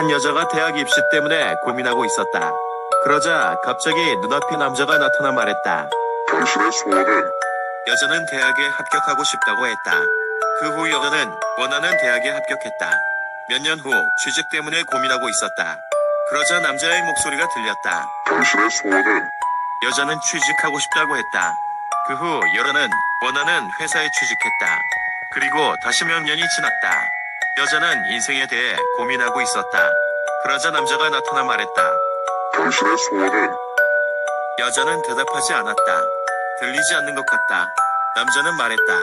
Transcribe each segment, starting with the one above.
한 여자가 대학 입시 때문에 고민하고 있었다. 그러자 갑자기 눈앞에 남자가 나타나 말했다. 당신의 소원은? 여자는 대학에 합격하고 싶다고 했다. 그 후 여자는 원하는 대학에 합격했다. 몇 년 후 취직 때문에 고민하고 있었다. 그러자 남자의 목소리가 들렸다. 당신의 소원은? 여자는 취직하고 싶다고 했다. 그 후 여자는 원하는 회사에 취직했다. 그리고 다시 몇 년이 지났다. 여자는 인생에 대해 고민하고 있었다. 그러자 남자가 나타나 말했다. 당신의 소원은? 여자는 대답하지 않았다. 들리지 않는 것 같다. 남자는 말했다.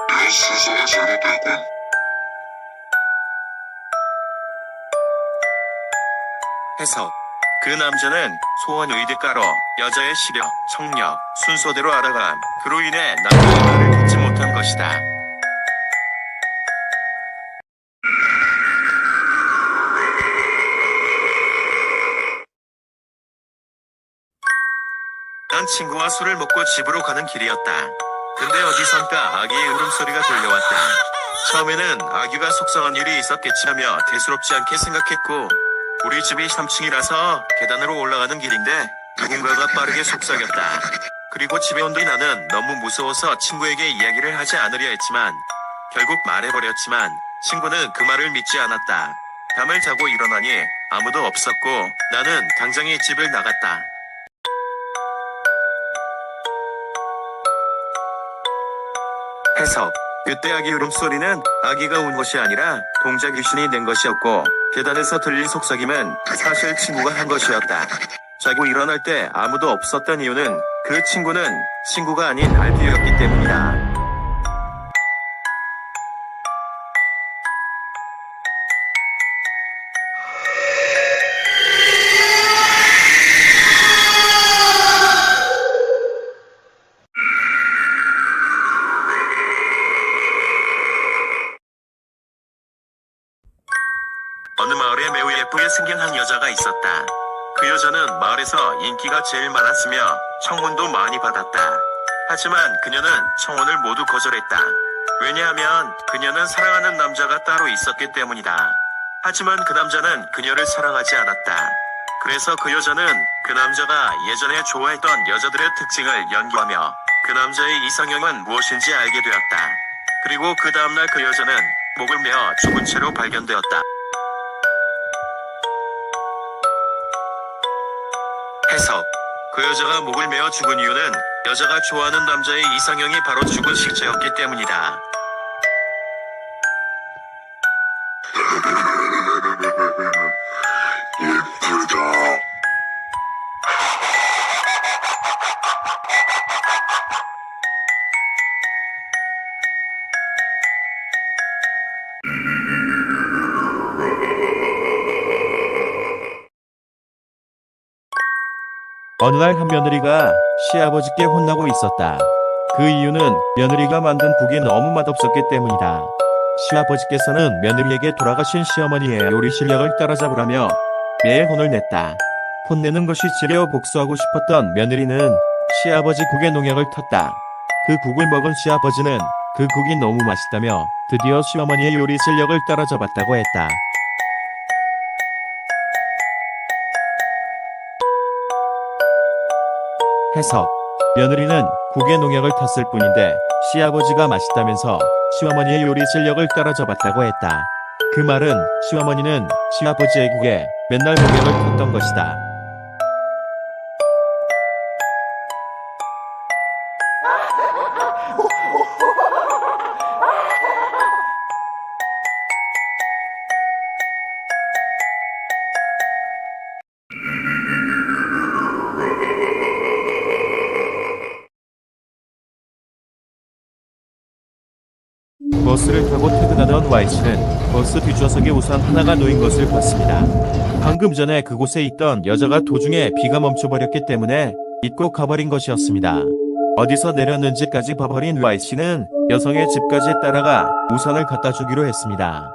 내 순서가 잘못됐군. 해석. 그 남자는 소원 의대가로 여자의 시력, 청력, 순서대로 알아감. 그로 인해 남자의 말을 듣지 못한 것이다. 난 친구와 술을 먹고 집으로 가는 길이었다. 근데 어디선가 아기의 울음소리가 들려왔다. 처음에는 아기가 속상한 일이 있었겠지라며 대수롭지 않게 생각했고, 우리 집이 3층이라서 계단으로 올라가는 길인데 누군가가 빠르게 속삭였다. 그리고 집에 온 뒤 나는 너무 무서워서 친구에게 이야기를 하지 않으려 했지만 결국 말해버렸지만 친구는 그 말을 믿지 않았다. 잠을 자고 일어나니 아무도 없었고 나는 당장에 집을 나갔다. 해석. 그때 아기 울음소리는 아기가 운 것이 아니라 동자 귀신이 낸 것이었고 계단에서 들린 속삭임은 사실 친구가 한 것이었다. 자고 일어날 때 아무도 없었던 이유는 그 친구는 친구가 아닌 알피오였기 때문이다. 어느 마을에 매우 예쁘게 생긴 한 여자가 있었다. 그 여자는 마을에서 인기가 제일 많았으며 청혼도 많이 받았다. 하지만 그녀는 청혼을 모두 거절했다. 왜냐하면 그녀는 사랑하는 남자가 따로 있었기 때문이다. 하지만 그 남자는 그녀를 사랑하지 않았다. 그래서 그 여자는 그 남자가 예전에 좋아했던 여자들의 특징을 연구하며 그 남자의 이상형은 무엇인지 알게 되었다. 그리고 그 다음날 그 여자는 목을 메어 죽은 채로 발견되었다. 해석. 그 여자가 목을 메어 죽은 이유는 여자가 좋아하는 남자의 이상형이 바로 죽은 식체였기 때문이다. 예쁘다. 어느 날 한 며느리가 시아버지께 혼나고 있었다. 그 이유는 며느리가 만든 국이 너무 맛없었기 때문이다. 시아버지께서는 며느리에게 돌아가신 시어머니의 요리 실력을 따라잡으라며 매일 혼을 냈다. 혼내는 것이 지려 복수하고 싶었던 며느리는 시아버지 국에 농약을 텄다. 그 국을 먹은 시아버지는 그 국이 너무 맛있다며 드디어 시어머니의 요리 실력을 따라잡았다고 했다. 해석. 며느리는 국에 농약을 탔을 뿐인데 시아버지가 맛있다면서 시어머니의 요리 실력을 따라잡았다고 했다. 그 말은 시어머니는 시아버지의 국에 맨날 농약을 탔던 것이다. 버스를 타고 퇴근하던 Y씨는 버스 뒷좌석에 우산 하나가 놓인 것을 봤습니다. 방금 전에 그곳에 있던 여자가 도중에 비가 멈춰버렸기 때문에 잊고 가버린 것이었습니다. 어디서 내렸는지까지 봐버린 Y씨는 여성의 집까지 따라가 우산을 갖다 주기로 했습니다.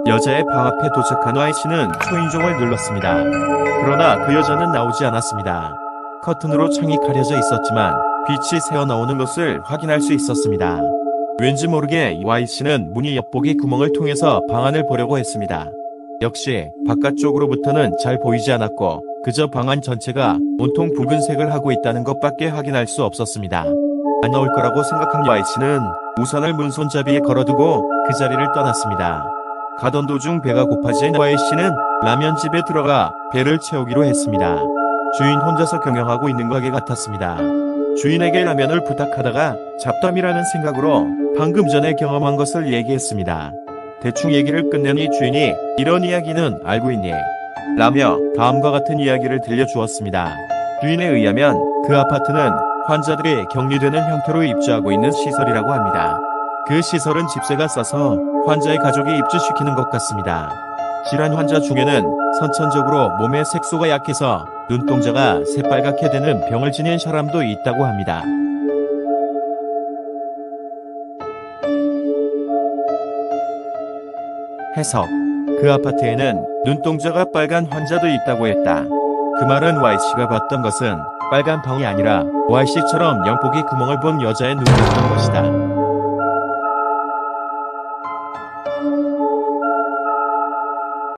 여자의 방 앞에 도착한 Y씨는 초인종을 눌렀습니다. 그러나 그 여자는 나오지 않았습니다. 커튼으로 창이 가려져 있었지만 빛이 새어나오는 것을 확인할 수 있었습니다. 왠지 모르게 Y씨는 문이 엿보기 구멍을 통해서 방 안을 보려고 했습니다. 역시 바깥쪽으로부터는 잘 보이지 않았고 그저 방 안 전체가 온통 붉은색을 하고 있다는 것밖에 확인할 수 없었습니다. 안 나올 거라고 생각한 Y씨는 우산을 문손잡이에 걸어두고 그 자리를 떠났습니다. 가던 도중 배가 고파진 Y씨는 라면집에 들어가 배를 채우기로 했습니다. 주인 혼자서 경영하고 있는 가게 같았습니다. 주인에게 라면을 부탁하다가 잡담이라는 생각으로 방금 전에 경험한 것을 얘기했습니다. 대충 얘기를 끝내니 주인이 이런 이야기는 알고 있니? 라며 다음과 같은 이야기를 들려주었습니다. 주인에 의하면 그 아파트는 환자들이 격리되는 형태로 입주하고 있는 시설이라고 합니다. 그 시설은 집세가 싸서 환자의 가족이 입주시키는 것 같습니다. 질환 환자 중에는 선천적으로 몸의 색소가 약해서 눈동자가 새빨갛게 되는 병을 지닌 사람도 있다고 합니다. 해석. 그 아파트에는 눈동자가 빨간 환자도 있다고 했다. 그 말은 Y씨가 봤던 것은 빨간 방이 아니라 Y씨처럼 영복이 구멍을 본 여자의 눈이었던 것이다.